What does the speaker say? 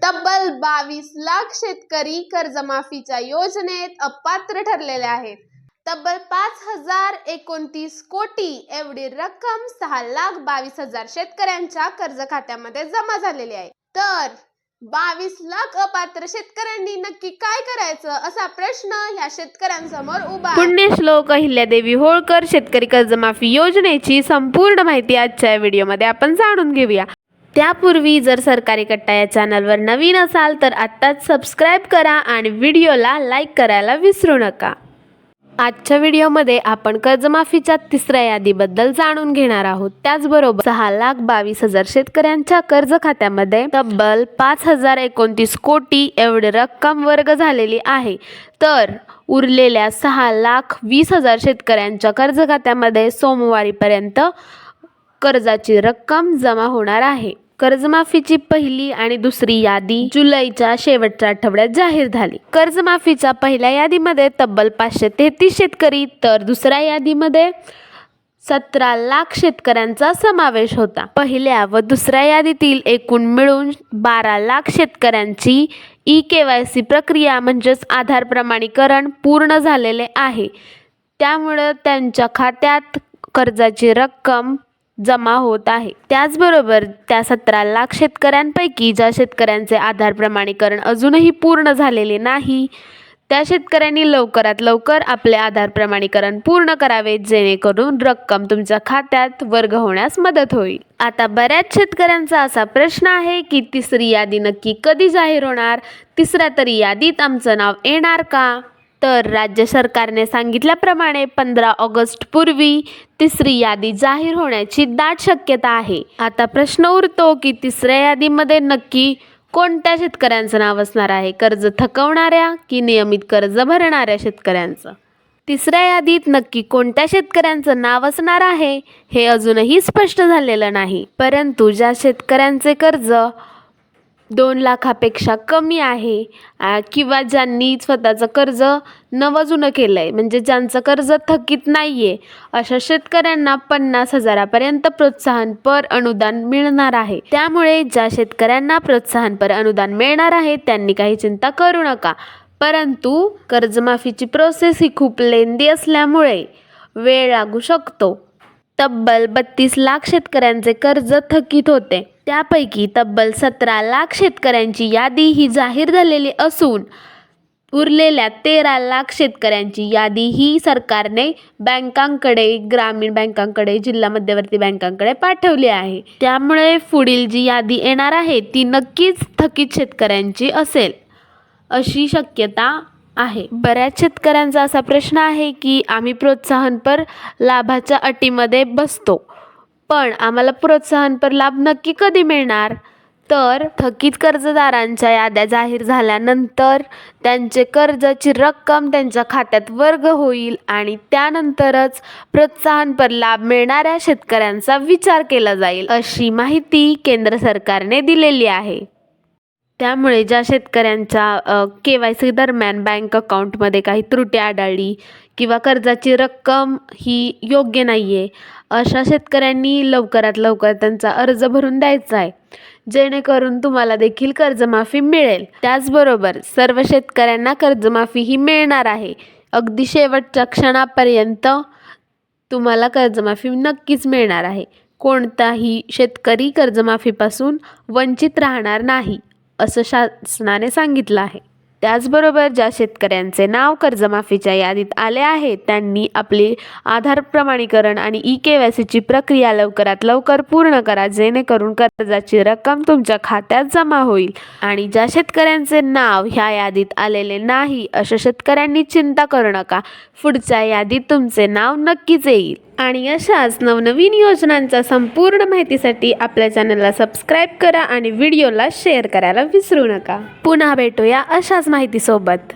तब्बल 22 लाख शेतकरी कर्जमाफीच्या योजनेत अपात्र ठरलेले आहेत। तब्बल 5029 कोटी एवढी रक्कम 6,22,000 शेतकऱ्यांच्या कर्ज खात्यामध्ये जमा झालेली आहे। तर 22 लाख अपात्र शेतकऱ्यांनी नक्की काय करायचं असा प्रश्न ह्या शेतकऱ्यांसमोर उभा आहे। पुण्यश्लोक अहिल्यादेवी होळकर शेतकरी कर्जमाफी योजनेची संपूर्ण माहिती आजच्या व्हिडिओमध्ये आपण जाणून घेऊया। त्यापूर्वी जर सरकारी कट्टा या चॅनलवर नवीन असाल तर आत्ताच सबस्क्राईब करा आणि व्हिडिओला लाईक करायला विसरू नका। आजच्या व्हिडिओमध्ये आपण कर्जमाफीच्या तिसऱ्या यादीबद्दल जाणून घेणार आहोत। त्याचबरोबर 6,22,000 शेतकऱ्यांच्या कर्ज खात्यामध्ये तब्बल 5,029 कोटी एवढी रक्कम वर्ग झालेली आहे। तर उरलेल्या 6,20,000 शेतकऱ्यांच्या कर्ज खात्यामध्ये सोमवारीपर्यंत कर्जाची रक्कम जमा होणार आहे। कर्जमाफीची पहिली आणि दुसरी यादी जुलैच्या शेवटच्या आठवड्यात जाहीर झाली। कर्जमाफीच्या पहिल्या यादीमध्ये तब्बल 533 शेतकरी तर दुसऱ्या यादीमध्ये 17 लाख शेतकऱ्यांचा समावेश होता। पहिल्या व दुसऱ्या यादीतील एकूण मिळून 12 लाख शेतकऱ्यांची EKYC प्रक्रिया म्हणजेच आधार प्रमाणीकरण पूर्ण झालेले आहे। त्यामुळे त्यांच्या खात्यात कर्जाची रक्कम जमा होत आहे। त्याचबरोबर त्या 17 लाख शेतकऱ्यांपैकी ज्या शेतकऱ्यांचे आधार प्रमाणीकरण अजूनही पूर्ण झालेले नाही त्या शेतकऱ्यांनी लवकरात लवकर आपले आधार प्रमाणीकरण पूर्ण करावे, जेणेकरून रक्कम तुमच्या खात्यात वर्ग होण्यास मदत होईल। आता बऱ्याच शेतकऱ्यांचा असा प्रश्न आहे की तिसरी यादी नक्की कधी जाहीर होणार, तिसऱ्या तरी यादीत आमचं नाव येणार का? तर राज्य सरकारने सांगितल्याप्रमाणे 15 ऑगस्ट पूर्वी तिसरी यादी जाहीर होण्याची दाट शक्यता आहे। आता प्रश्न उरतो की तिसऱ्या यादीमध्ये नक्की कोणत्या शेतकऱ्यांचं नाव असणार आहे, कर्ज थकवणाऱ्या की नियमित कर्ज भरणाऱ्या शेतकऱ्यांचं? तिसऱ्या यादीत नक्की कोणत्या शेतकऱ्यांचं नाव असणार आहे हे अजूनही स्पष्ट झालेलं नाही। परंतु ज्या शेतकऱ्यांचे कर्ज 2 लाखापेक्षा कमी आहे किंवा ज्यांनी स्वतःचं कर्ज नवजुनं केलं आहे, म्हणजे ज्यांचं कर्ज थकीत नाही आहे, अशा शेतकऱ्यांना 50,000पर्यंत प्रोत्साहनपर अनुदान मिळणार आहे। त्यामुळे ज्या शेतकऱ्यांना प्रोत्साहनपर अनुदान मिळणार आहे त्यांनी काही चिंता करू नका। परंतु कर्जमाफीची प्रोसेस ही खूप लेंदी असल्यामुळे वेळ लागू शकतो। तब्बल 32 लाख शेतकऱ्यांचे कर्ज थकीत होते। त्यापैकी तब्बल 17 लाख शेतकऱ्यांची यादी ही जाहीर झालेली असून उरलेल्या 13 लाख शेतकऱ्यांची यादी ही सरकारने बँकांकडे, ग्रामीण बँकांकडे, जिल्हा मध्यवर्ती बँकांकडे पाठवली आहे। त्यामुळे पुढील जी यादी येणार आहे ती नक्कीच थकीत शेतकऱ्यांची असेल अशी शक्यता आहे। बऱ्याच शेतकऱ्यांचा असा प्रश्न आहे की आम्ही प्रोत्साहनपर लाभाच्या अटीमध्ये बसतो, पण आम्हाला प्रोत्साहनपर लाभ नक्की कधी मिळणार? तर थकीत कर्जदारांच्या याद्या जाहीर झाल्यानंतर त्यांचे कर्जाची रक्कम त्यांच्या खात्यात वर्ग होईल आणि त्यानंतरच प्रोत्साहनपर लाभ मिळणाऱ्या शेतकऱ्यांचा विचार केला जाईल अशी माहिती केंद्र सरकारने दिलेली आहे। त्यामुळे ज्या शेतकऱ्यांच्या KYC दरम्यान बँक अकाउंटमध्ये काही त्रुटी आढळली किंवा कर्जाची रक्कम ही योग्य नाही आहे, अशा शेतकऱ्यांनी लवकरात लवकर त्यांचा अर्ज भरून द्यायचा आहे, जेणेकरून तुम्हाला देखील कर्जमाफी मिळेल। त्याचबरोबर सर्व शेतकऱ्यांना कर्जमाफी ही मिळणार आहे। अगदी शेवटच्या क्षणापर्यंत तुम्हाला कर्जमाफी नक्कीच मिळणार आहे। कोणताही शेतकरी कर्जमाफीपासून वंचित राहणार नाही असं शासनाने सांगितलं आहे। त्याचबरोबर ज्या शेतकऱ्यांचे नाव कर्जमाफीच्या यादीत आले आहे त्यांनी आपले आधार प्रमाणीकरण आणि EKYCची प्रक्रिया लवकरात लवकर पूर्ण करा, जेणेकरून कर्जाची रक्कम तुमच्या खात्यात जमा होईल। आणि ज्या शेतकऱ्यांचे नाव ह्या यादीत आलेले नाही अशा शेतकऱ्यांनी चिंता करू नका, पुढच्या यादीत तुमचे नाव नक्कीच येईल। आणि अशाच नवनवीन योजनांच्या संपूर्ण माहितीसाठी आपल्या चॅनलला सबस्क्राईब करा आणि व्हिडिओला शेअर करायला विसरू नका। पुन्हा भेटूया अशाच माहितीसोबत।